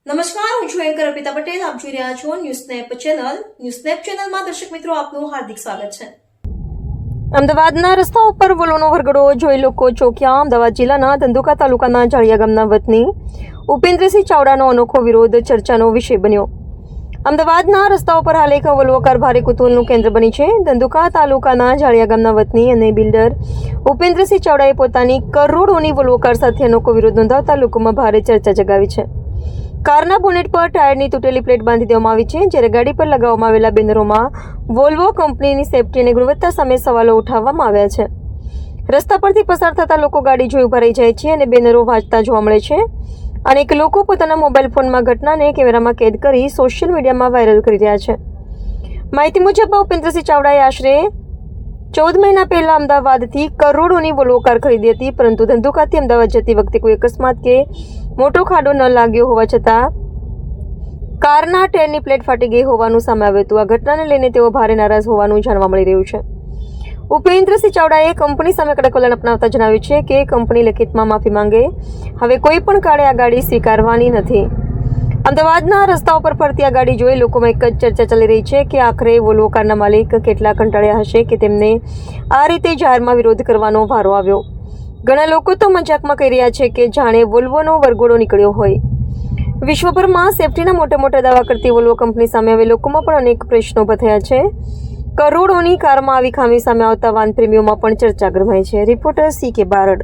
નમસ્કાર, હું છું એન્કર અર્પિતા પટેલ. આપ જોઈ રહ્યા છો ન્યૂઝનેપ ચેનલ. ન્યૂઝનેપ ચેનલમાં દર્શક મિત્રો આપનું હાર્દિક સ્વાગત છે. અમદાવાદના રસ્તા ઉપર વોલ્વોનો વરઘડો જોઈ લોકો ચોંક્યા. અમદાવાદ જિલ્લાના ધંધુકા તાલુકાના જાળિયા ગામના વતની ઉપેન્દ્રસિંહ ચાવડાનો અનોખો વિરોધ ચર્ચાનો વિષય બન્યો. અમદાવાદના રસ્તાઓ પર હાલ એક વોલ્વો કાર ભારે કુતૂહલનું કેન્દ્ર બની છે. ધંધુકા તાલુકાના જાળિયા ગામના વતની અને બિલ્ડર ઉપેન્દ્રસિંહ ચાવડાએ પોતાની કરોડોની વોલ્વો કાર સાથે અનોખો વિરોધ નોંધાવતા લોકોમાં ભારે ચર્ચા જગાવી છે. કારના બોનેટ પર ટાયરની તૂટેલી પ્લેટ બાંધી દેવામાં આવી છે, જ્યારે ગાડી પર લગાવવામાં આવેલા બેનરોમાં વોલ્વો કંપનીની સેફટી અને ગુણવત્તા સામે સવાલો ઉઠાવવામાં આવ્યા છે. રસ્તા પરથી પસાર થતા લોકો ગાડી જોઈ ઉભા રહી જાય છે અને બેનરો વાંચતા જોવા મળે છે. અનેક લોકો પોતાના મોબાઈલ ફોનમાં ઘટનાને કેમેરામાં કેદ કરી સોશિયલ મીડિયામાં વાયરલ કરી રહ્યા છે. માહિતી મુજબ ઉપેન્દ્રસિંહ ચાવડાએ આશરે 14 મહિના પહેલા અમદાવાદથી કરોડોની વોલ્વો કાર ખરીદી હતી, પરંતુ ધંધુકાથી અમદાવાદ જતી વખતે કોઈ અકસ્માત કે મોટો ખાડો ન લાગ્યો હોવા છતાં કારના ટાયરની પ્લેટ ફાટી ગઈ હોવાનું સામે આવ્યું હતું. આ ઘટનાને લઈને તેઓ ભારે નારાજ હોવાનું જાણવા મળી રહ્યું છે. ઉપેન્દ્રસિંહ ચાવડાએ કંપની સામે કડક વલણ અપનાવતા જણાવ્યું છે કે કંપની લેખિતમાં માફી માંગે. હવે કોઈ પણ કાળે આ ગાડી સ્વીકારવાની નથી. અમદાવાદના રસ્તાઓ પર ફરતી આ ગાડી જોઈ લોકોમાં એક જ ચર્ચા ચાલી રહી છે કે આખરે વોલ્વો કારના માલિક કેટલા કંટાળ્યા હશે કે તેમને આ રીતે જાહેરમાં વિરોધ કરવાનો વારો આવ્યો. ઘણા લોકો તો મજાકમાં કહી રહ્યા છે કે જાણે વોલ્વોનો વરઘોડો નીકળ્યો હોય. વિશ્વભરમાં સેફટીના મોટા મોટા દાવા કરતી વોલ્વો કંપની સામે હવે લોકોમાં પણ અનેક પ્રશ્નો ઊભા થયા છે. કરોડોની કારમાં આવી ખામી સામે આવતા વાહન પ્રેમીઓમાં પણ ચર્ચા ગરમાઈ છે. Reporter CK Barad.